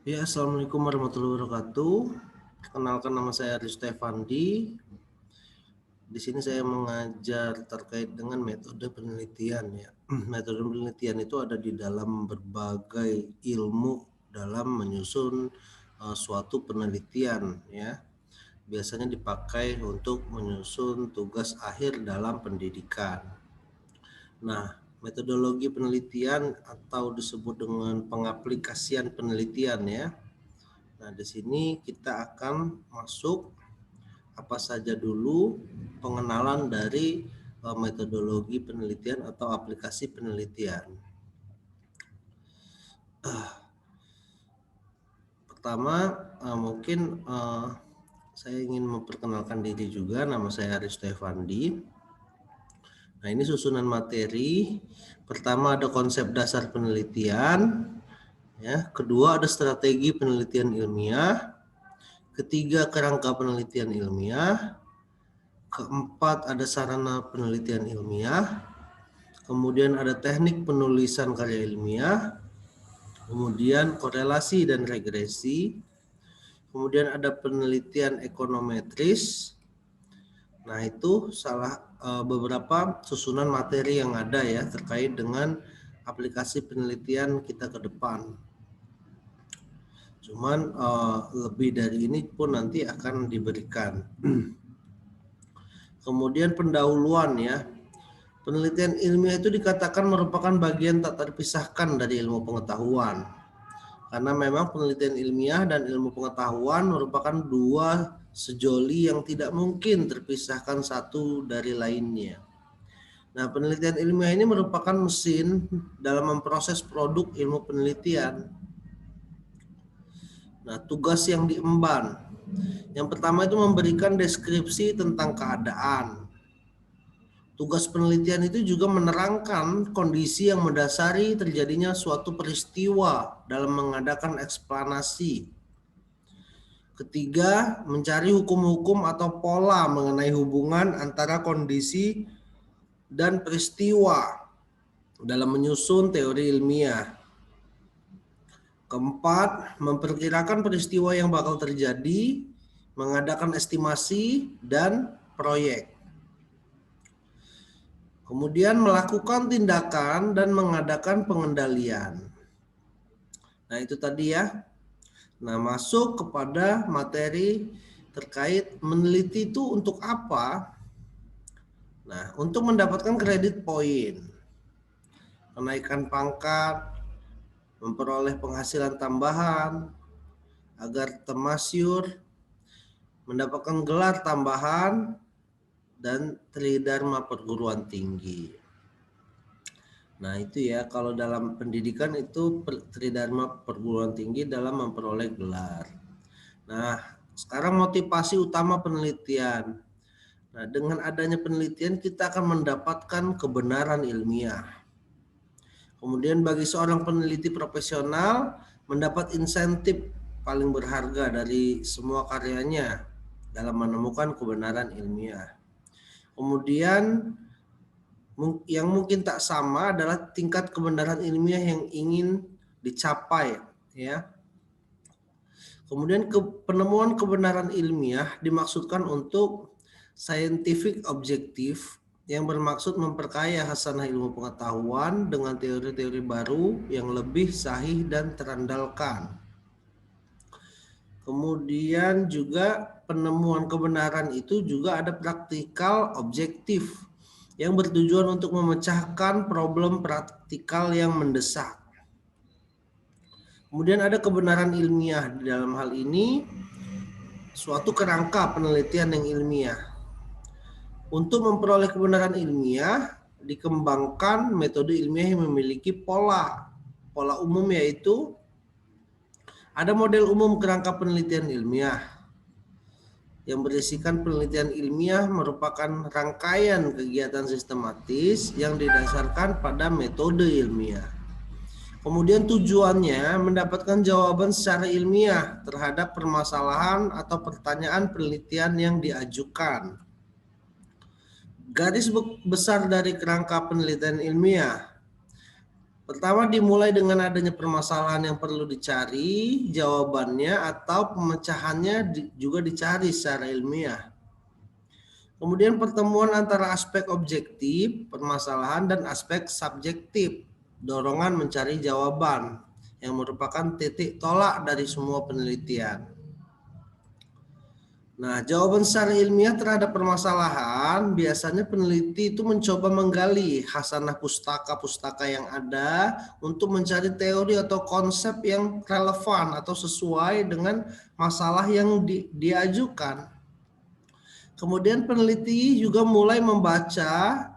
Ya, Assalamualaikum warahmatullahi wabarakatuh. Perkenalkan, nama saya Aris Stefandi. Di sini saya mengajar terkait dengan metode penelitian ya. Metode penelitian itu ada di dalam berbagai ilmu dalam menyusun suatu penelitian ya. Biasanya dipakai untuk menyusun tugas akhir dalam pendidikan. Nah, metodologi penelitian atau disebut dengan pengaplikasian penelitian ya. Nah, di sini kita akan masuk apa saja dulu pengenalan dari metodologi penelitian atau aplikasi penelitian. Pertama, mungkin saya ingin memperkenalkan diri juga. Nama saya Aris Stefandi. Nah, ini susunan materi. Pertama ada konsep dasar penelitian, ya. Kedua ada strategi penelitian ilmiah. Ketiga kerangka penelitian ilmiah. Keempat ada sarana penelitian ilmiah. Kemudian ada teknik penulisan karya ilmiah. Kemudian korelasi dan regresi. Kemudian ada penelitian ekonometris. Nah, itu beberapa susunan materi yang ada ya terkait dengan aplikasi penelitian kita ke depan. Cuman lebih dari ini pun nanti akan diberikan. Kemudian pendahuluan ya. Penelitian ilmiah itu dikatakan merupakan bagian tak terpisahkan dari ilmu pengetahuan. Karena memang penelitian ilmiah dan ilmu pengetahuan merupakan dua sejoli yang tidak mungkin terpisahkan satu dari lainnya. Nah, penelitian ilmiah ini merupakan mesin dalam memproses produk ilmu penelitian. Nah, tugas yang diemban. Yang pertama itu memberikan deskripsi tentang keadaan. Tugas penelitian itu juga menerangkan kondisi yang mendasari terjadinya suatu peristiwa dalam mengadakan eksplanasi. Ketiga, mencari hukum-hukum atau pola mengenai hubungan antara kondisi dan peristiwa dalam menyusun teori ilmiah. Keempat, memperkirakan peristiwa yang bakal terjadi, mengadakan estimasi dan proyek. Kemudian melakukan tindakan dan mengadakan pengendalian. Nah, itu tadi ya. Nah, masuk kepada materi terkait meneliti itu untuk apa? Nah, untuk mendapatkan kredit poin, kenaikan pangkat, memperoleh penghasilan tambahan, agar termasyur, mendapatkan gelar tambahan, dan tridharma perguruan tinggi. Nah, itu ya, kalau dalam pendidikan itu tridharma perguruan tinggi dalam memperoleh gelar. Nah, sekarang motivasi utama penelitian. Nah, dengan adanya penelitian kita akan mendapatkan kebenaran ilmiah. Kemudian bagi seorang peneliti profesional mendapat insentif paling berharga dari semua karyanya dalam menemukan kebenaran ilmiah. Kemudian yang mungkin tak sama adalah tingkat kebenaran ilmiah yang ingin dicapai ya. Kemudian penemuan kebenaran ilmiah dimaksudkan untuk scientific objektif yang bermaksud memperkaya hasanah ilmu pengetahuan dengan teori-teori baru yang lebih sahih dan terandalkan. Kemudian juga penemuan kebenaran itu juga ada praktikal objektif yang bertujuan untuk memecahkan problem praktikal yang mendesak. Kemudian ada kebenaran ilmiah. Di dalam hal ini suatu kerangka penelitian yang ilmiah. Untuk memperoleh kebenaran ilmiah dikembangkan metode ilmiah yang memiliki pola umum, yaitu ada model umum kerangka penelitian ilmiah yang berisikan penelitian ilmiah merupakan rangkaian kegiatan sistematis yang didasarkan pada metode ilmiah. Kemudian tujuannya mendapatkan jawaban secara ilmiah terhadap permasalahan atau pertanyaan penelitian yang diajukan. Garis besar dari kerangka penelitian ilmiah. Pertama dimulai dengan adanya permasalahan yang perlu dicari jawabannya atau pemecahannya juga dicari secara ilmiah. Kemudian pertemuan antara aspek objektif, permasalahan, dan aspek subjektif, dorongan mencari jawaban, yang merupakan titik tolak dari semua penelitian. Nah, jawaban secara ilmiah terhadap permasalahan, biasanya peneliti itu mencoba menggali khasanah pustaka-pustaka yang ada untuk mencari teori atau konsep yang relevan atau sesuai dengan masalah yang diajukan. Kemudian peneliti juga mulai membaca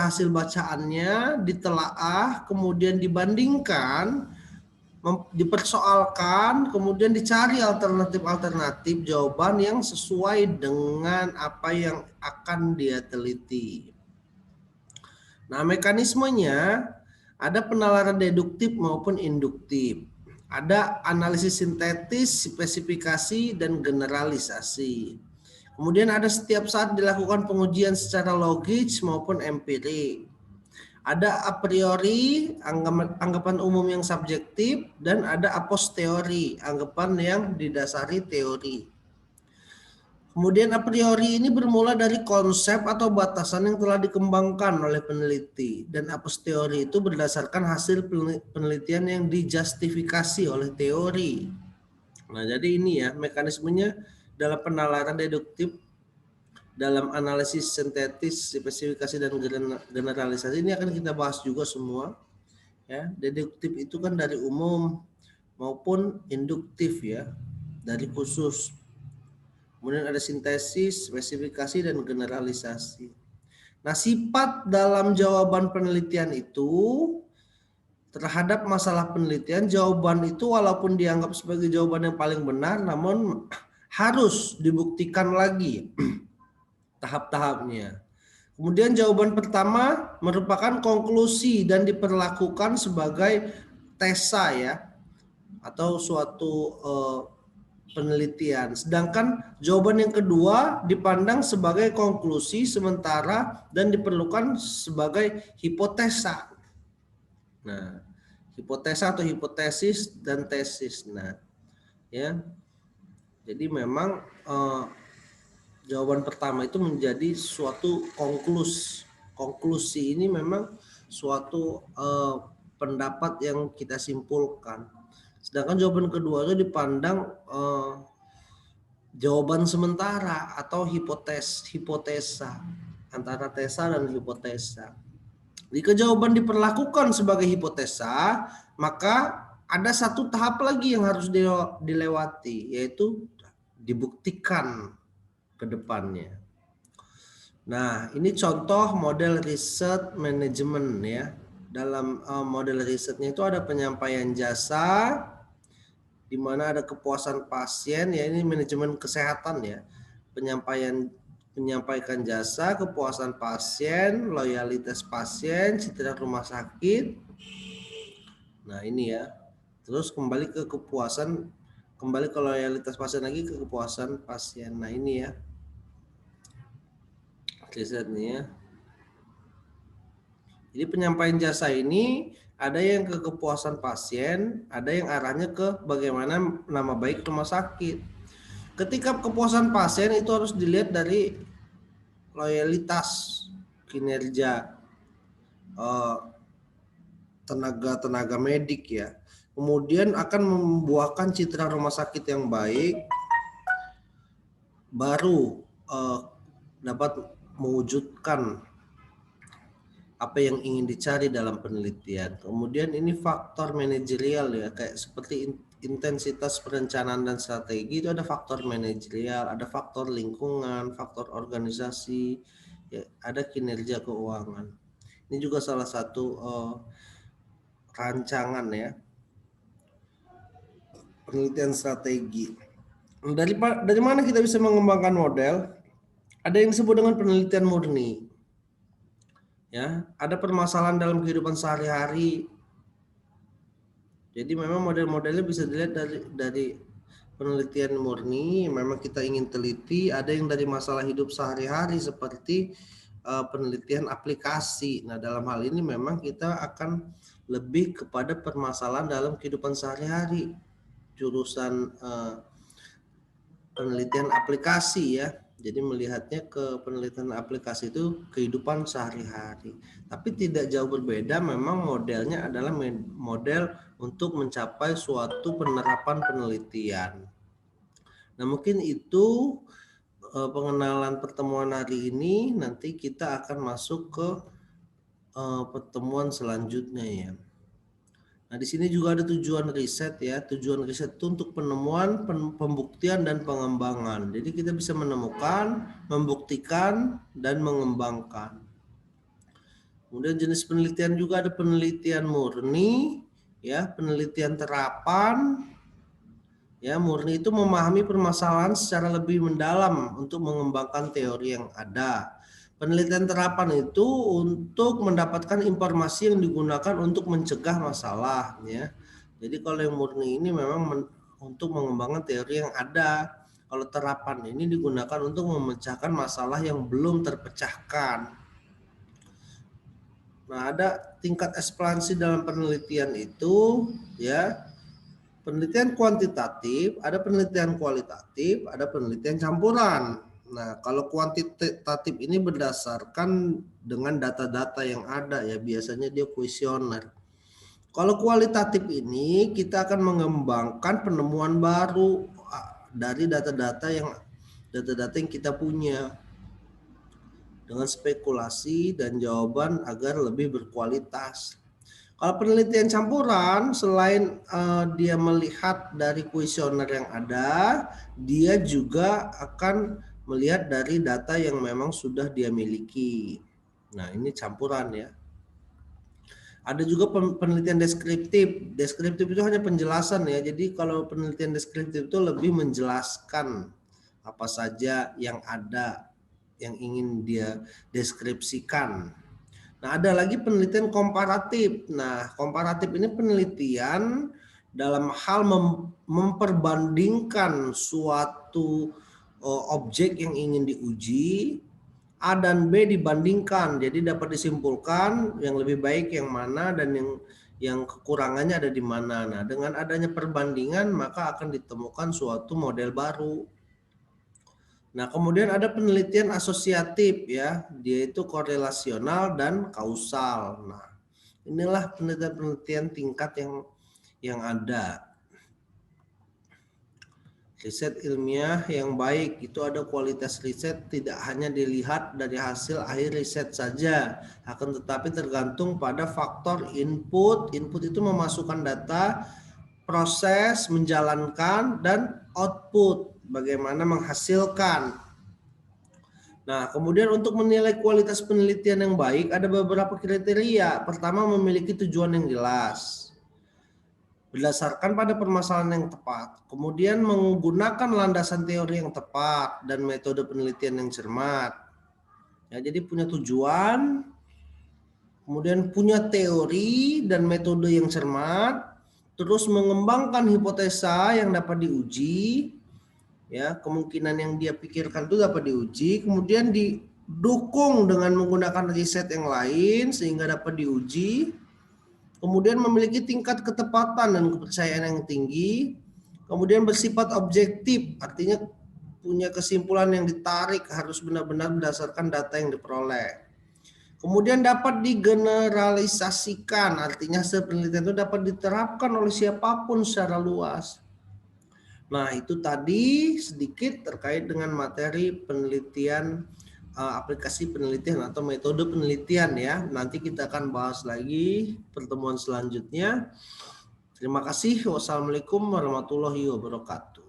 hasil bacaannya, ditelaah, kemudian dibandingkan, dipersoalkan, kemudian dicari alternatif-alternatif jawaban yang sesuai dengan apa yang akan dia teliti. Nah, mekanismenya ada penalaran deduktif maupun induktif. Ada analisis sintetis, spesifikasi, dan generalisasi. Kemudian ada setiap saat dilakukan pengujian secara logis maupun empirik. Ada a priori, anggapan umum yang subjektif, dan ada a posteriori, anggapan yang didasari teori. Kemudian a priori ini bermula dari konsep atau batasan yang telah dikembangkan oleh peneliti, dan a posteriori itu berdasarkan hasil penelitian yang dijustifikasi oleh teori. Nah, jadi ini ya mekanismenya dalam penalaran deduktif, dalam analisis sintetis, spesifikasi, dan generalisasi. Ini akan kita bahas juga semua. Ya, deduktif itu kan dari umum maupun induktif ya, dari khusus. Kemudian ada sintesis, spesifikasi, dan generalisasi. Nah, sifat dalam jawaban penelitian itu terhadap masalah penelitian, jawaban itu walaupun dianggap sebagai jawaban yang paling benar, namun harus dibuktikan lagi tahap-tahapnya. Kemudian jawaban pertama merupakan konklusi dan diperlakukan sebagai tesa ya, atau suatu penelitian. Sedangkan jawaban yang kedua dipandang sebagai konklusi sementara dan diperlukan sebagai hipotesa. Nah, hipotesa atau hipotesis dan tesis. Nah, ya. Jadi memang jawaban pertama itu menjadi suatu konklusi ini memang suatu pendapat yang kita simpulkan. Sedangkan jawaban kedua itu dipandang jawaban sementara atau hipotesa, antara tesa dan hipotesa. Jika jawaban diperlakukan sebagai hipotesa, maka ada satu tahap lagi yang harus dilewati, yaitu dibuktikan ke depannya. Nah, ini contoh model riset manajemen ya. Dalam model risetnya itu ada penyampaian jasa, di mana ada kepuasan pasien, ya ini manajemen kesehatan ya. Menyampaikan jasa, kepuasan pasien, loyalitas pasien, citra rumah sakit. Nah, ini ya. Terus kembali ke loyalitas pasien lagi, ke kepuasan pasien. Nah, ini ya risetnya. Jadi penyampaian jasa ini ada yang ke kepuasan pasien, ada yang arahnya ke bagaimana nama baik rumah sakit. Ketika kepuasan pasien itu harus dilihat dari loyalitas, kinerja tenaga medik ya. Kemudian akan membuahkan citra rumah sakit yang baik, baru dapat mewujudkan apa yang ingin dicari dalam penelitian. Kemudian ini faktor manajerial ya, kayak seperti intensitas perencanaan dan strategi itu ada faktor manajerial, ada faktor lingkungan, faktor organisasi, ya, ada kinerja keuangan. Ini juga salah satu rancangan ya, penelitian strategi. Dari mana kita bisa mengembangkan model? Ada yang disebut dengan penelitian murni. Ya, ada permasalahan dalam kehidupan sehari-hari. Jadi memang model-modelnya bisa dilihat dari penelitian murni, memang kita ingin teliti. Ada yang dari masalah hidup sehari-hari seperti penelitian aplikasi. Nah, dalam hal ini memang kita akan lebih kepada permasalahan dalam kehidupan sehari-hari. Jurusan penelitian aplikasi ya. Jadi melihatnya ke penelitian aplikasi itu kehidupan sehari-hari. Tapi tidak jauh berbeda, memang modelnya adalah model untuk mencapai suatu penerapan penelitian. Nah, mungkin itu pengenalan pertemuan hari ini. Nanti kita akan masuk ke pertemuan selanjutnya ya. Nah, di sini juga ada tujuan riset ya. Tujuan riset itu untuk penemuan, pembuktian, dan pengembangan. Jadi kita bisa menemukan, membuktikan, dan mengembangkan. Kemudian jenis penelitian juga ada penelitian murni, ya, penelitian terapan. Ya, murni itu memahami permasalahan secara lebih mendalam untuk mengembangkan teori yang ada. Penelitian terapan itu untuk mendapatkan informasi yang digunakan untuk mencegah masalah ya. Jadi kalau yang murni ini memang untuk mengembangkan teori yang ada. Kalau terapan ini digunakan untuk memecahkan masalah yang belum terpecahkan. Nah, ada tingkat ekspansi dalam penelitian itu ya. Penelitian kuantitatif, ada penelitian kualitatif, ada penelitian campuran. Nah, kalau kuantitatif ini berdasarkan dengan data-data yang ada ya, biasanya dia kuesioner. Kalau kualitatif ini kita akan mengembangkan penemuan baru dari data-data yang kita punya dengan spekulasi dan jawaban agar lebih berkualitas. Kalau penelitian campuran, selain dia melihat dari kuesioner yang ada, dia juga akan melihat dari data yang memang sudah dia miliki. Nah, ini campuran ya. Ada juga penelitian deskriptif. Deskriptif itu hanya penjelasan ya. Jadi kalau penelitian deskriptif itu lebih menjelaskan apa saja yang ada, yang ingin dia deskripsikan. Nah, ada lagi penelitian komparatif. Nah, komparatif ini penelitian dalam hal memperbandingkan suatu objek yang ingin diuji, A dan B dibandingkan. Jadi dapat disimpulkan yang lebih baik yang mana dan yang kekurangannya ada di mana. Nah, dengan adanya perbandingan maka akan ditemukan suatu model baru. Nah, kemudian ada penelitian asosiatif ya, dia itu korelasional dan kausal. Nah, inilah penelitian tingkat yang ada. Riset ilmiah yang baik itu ada kualitas riset tidak hanya dilihat dari hasil akhir riset saja, akan tetapi tergantung pada faktor input. Input itu memasukkan data, proses, menjalankan, dan output. Bagaimana menghasilkan. Nah, kemudian untuk menilai kualitas penelitian yang baik ada beberapa kriteria. Pertama, memiliki tujuan yang jelas. Berdasarkan pada permasalahan yang tepat. Kemudian menggunakan landasan teori yang tepat dan metode penelitian yang cermat. Ya, jadi punya tujuan, kemudian punya teori dan metode yang cermat, terus mengembangkan hipotesa yang dapat diuji, ya, kemungkinan yang dia pikirkan itu dapat diuji, kemudian didukung dengan menggunakan riset yang lain sehingga dapat diuji, kemudian memiliki tingkat ketepatan dan kepercayaan yang tinggi, kemudian bersifat objektif, artinya punya kesimpulan yang ditarik harus benar-benar berdasarkan data yang diperoleh. Kemudian dapat digeneralisasikan, artinya penelitian itu dapat diterapkan oleh siapapun secara luas. Nah, itu tadi sedikit terkait dengan materi penelitian, aplikasi penelitian atau metode penelitian ya. Nanti kita akan bahas lagi pertemuan selanjutnya. Terima kasih. Wassalamualaikum warahmatullahi wabarakatuh.